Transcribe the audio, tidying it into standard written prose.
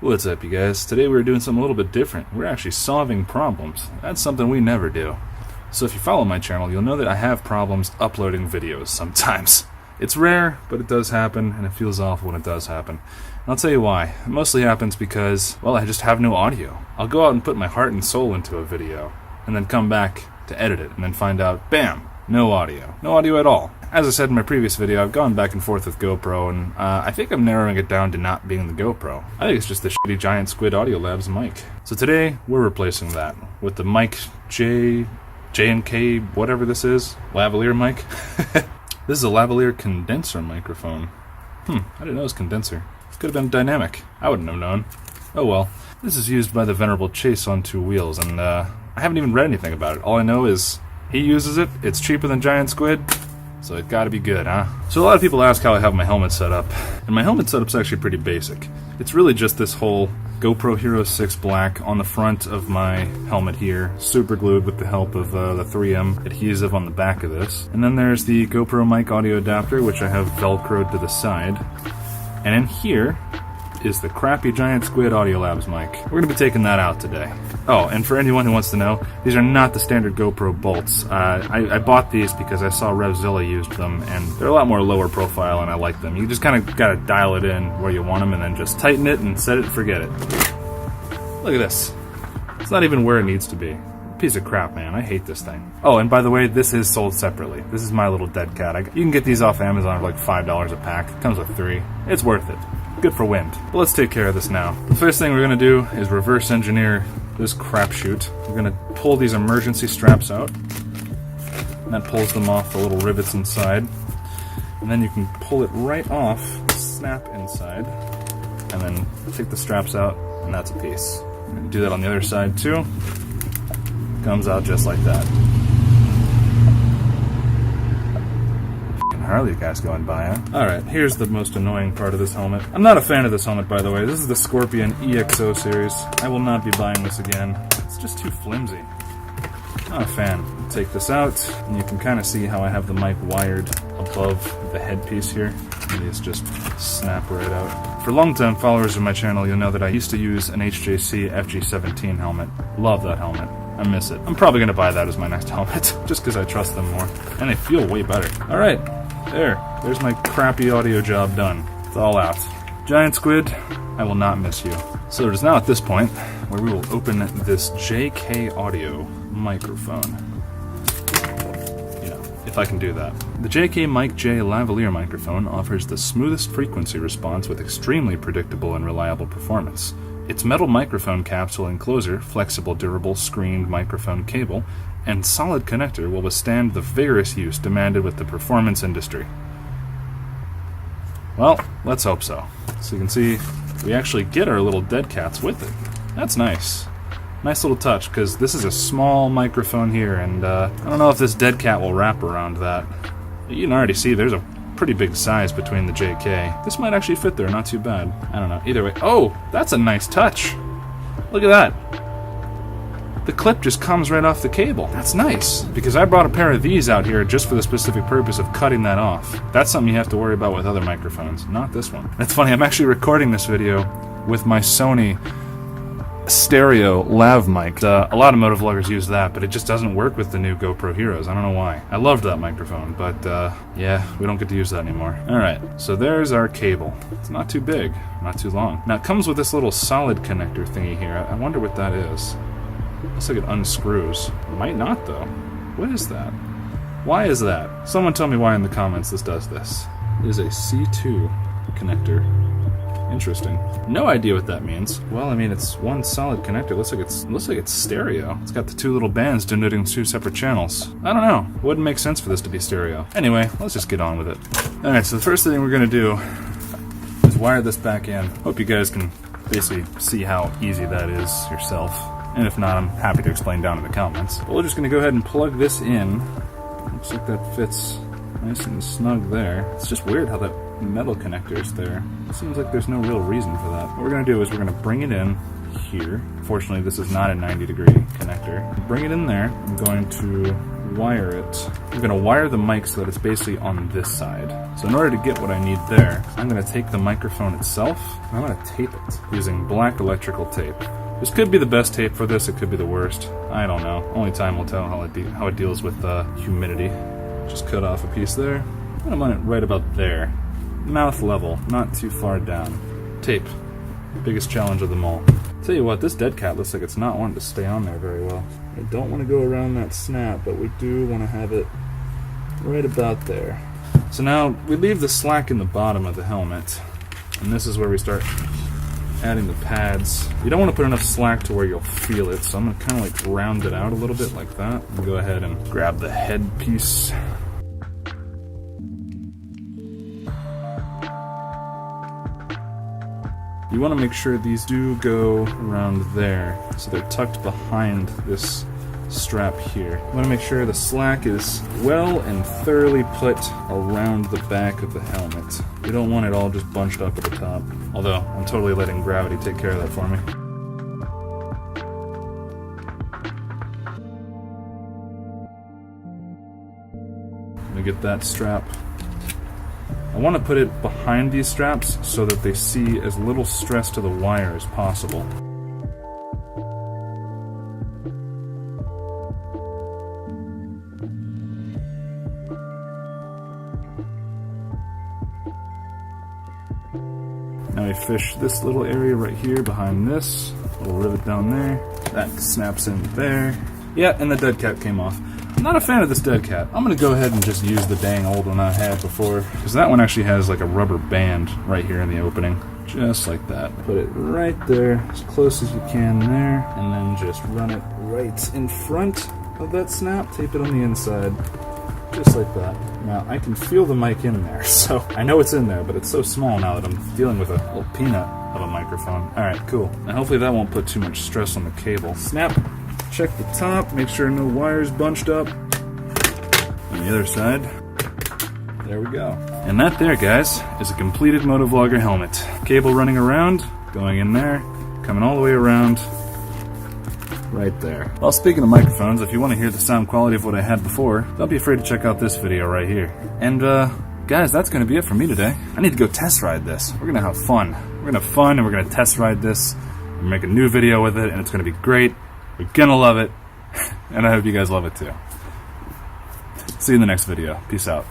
What's up, you guys? Today we're doing something a little bit different. We're actually solving problems. That's something we never do. So if you follow my channel, you'll know that I have problems uploading videos sometimes. It's rare, but it does happen, and it feels awful when it does happen. And I'll tell you why. It mostly happens because, well, I just have no audio. I'll go out and put my heart and soul into a video, and then come back to edit it, and then find out, bam, no audio. No audio at all. As I said in my previous video, I've gone back and forth with GoPro, and I think I'm narrowing it down to not being the GoPro. I think it's just the shitty Giant Squid Audio Labs mic. So today, we're replacing that with the mic J&K, whatever this is, lavalier mic. This is a lavalier condenser microphone. I didn't know it was condenser. This could have been dynamic. I wouldn't have known. Oh well. This is used by the venerable Chase on 2 wheels, and I haven't even read anything about it. All I know is he uses it, it's cheaper than Giant Squid, so it gotta be good, huh? So a lot of people ask how I have my helmet set up, and my helmet setup's actually pretty basic. It's really just this whole GoPro Hero 6 black on the front of my helmet here, super glued with the help of the 3M adhesive on the back of this. And then there's the GoPro mic audio adapter, which I have velcroed to the side. And in here is the crappy Giant Squid Audio Labs mic. We're going to be taking that out today. Oh, and for anyone who wants to know, these are not the standard GoPro bolts. I bought these because I saw RevZilla used them, and they're a lot more lower profile, and I like them. You just kind of got to dial it in where you want them, and then just tighten it and set it and forget it. Look at this. It's not even where it needs to be. Piece of crap, man. I hate this thing. Oh, and by the way, this is sold separately. This is my little dead cat. You can get these off Amazon for like $5 a pack. It comes with 3. It's worth it. Good for wind. But let's take care of this now. The first thing we're going to do is reverse engineer this crapshoot. We're going to pull these emergency straps out. And that pulls them off the little rivets inside. And then you can pull it right off, snap inside, and then take the straps out, and that's a piece. We're going to do that on the other side too. Comes out just like that. Harley guys going by, huh? Alright, here's the most annoying part of this helmet. I'm not a fan of this helmet, by the way. This is the Scorpion EXO series. I will not be buying this again. It's just too flimsy. Not a fan. Take this out, and you can kind of see how I have the mic wired above the headpiece here. And these just snap right out. For long-time followers of my channel, you'll know that I used to use an HJC FG17 helmet. Love that helmet. I miss it. I'm probably going to buy that as my next helmet, just because I trust them more. And they feel way better. Alright. There's my crappy audio job done. It's all out. Giant Squid, I will not miss you. So it is now at this point where we will open this JK Audio microphone. You know, if I can do that. The JK Mic J lavalier microphone offers the smoothest frequency response with extremely predictable and reliable performance. Its metal microphone capsule enclosure, flexible, durable, screened microphone cable, and solid connector will withstand the vigorous use demanded with the performance industry. Well, let's hope so. So you can see, we actually get our little dead cats with it. That's nice. Nice little touch, because this is a small microphone here, and I don't know if this dead cat will wrap around that. You can already see there's a pretty big size between the JK. This might actually fit there, not too bad. I don't know, either way. Oh, that's a nice touch. Look at that. The clip just comes right off the cable. That's nice, because I brought a pair of these out here just for the specific purpose of cutting that off. That's something you have to worry about with other microphones, not this one. That's funny, I'm actually recording this video with my Sony stereo lav mic. A lot of motovloggers use that, but it just doesn't work with the new GoPro Heroes. I don't know why. I loved that microphone, but yeah, we don't get to use that anymore. Alright, so there's our cable. It's not too big, not too long. Now it comes with this little solid connector thingy here. I wonder what that is. Looks like it unscrews. Might not, though. What is that? Why is that? Someone tell me why in the comments this does this. It is a C2 connector. Interesting. No idea what that means. Well, I mean, it's one solid connector. Looks like it's stereo. It's got the 2 little bands denoting 2 separate channels. I don't know. It wouldn't make sense for this to be stereo. Anyway, let's just get on with it. Alright, so the first thing we're going to do is wire this back in. Hope you guys can basically see how easy that is yourself. And if not, I'm happy to explain down in the comments. But we're just going to go ahead and plug this in. Looks like that fits nice and snug there. It's just weird how that metal connector is there. It seems like there's no real reason for that. What we're going to do is we're going to bring it in here. Fortunately, this is not a 90-degree connector. Bring it in there. I'm going to wire it. I'm going to wire the mic so that it's basically on this side. So in order to get what I need there, I'm going to take the microphone itself, and I'm going to tape it using black electrical tape. This could be the best tape for this, it could be the worst. I don't know. Only time will tell how it deals with humidity. Just cut off a piece there. And I'm on it right about there. Mouth level, not too far down. Tape. Biggest challenge of them all. Tell you what, this dead cat looks like it's not wanting to stay on there very well. I don't want to go around that snap, but we do want to have it right about there. So now we leave the slack in the bottom of the helmet, and this is where we start adding the pads. You don't want to put enough slack to where you'll feel it, so I'm going to kind of like round it out a little bit like that. And go ahead and grab the head piece. You want to make sure these do go around there, so they're tucked behind this strap here. You want to make sure the slack is well and thoroughly put around the back of the helmet. You don't want it all just bunched up at the top, although I'm totally letting gravity take care of that for me. Let me get that strap. I want to put it behind these straps so that they see as little stress to the wire as possible. Now we fish this little area right here behind this, little rivet down there, that snaps in there. Yeah, and the dead cat came off. I'm not a fan of this dead cat. I'm going to go ahead and just use the dang old one I had before, because that one actually has like a rubber band right here in the opening. Just like that. Put it right there, as close as you can there, and then just run it right in front of that snap. Tape it on the inside, just like that. Now, I can feel the mic in there, so I know it's in there, but it's so small now that I'm dealing with a little peanut of a microphone. Alright, cool. Now hopefully that won't put too much stress on the cable. Snap. Check the top, make sure no wires bunched up. On the other side, there we go. And that there, guys, is a completed Motovlogger helmet. Cable running around, going in there, coming all the way around, right there. Well, speaking of microphones, if you want to hear the sound quality of what I had before, don't be afraid to check out this video right here. And, guys, that's going to be it for me today. I need to go test ride this. We're going to have fun. We're going to have fun, and we're going to test ride this, and make a new video with it, and it's going to be great. You're gonna love it, and I hope you guys love it too. See you in the next video. Peace out.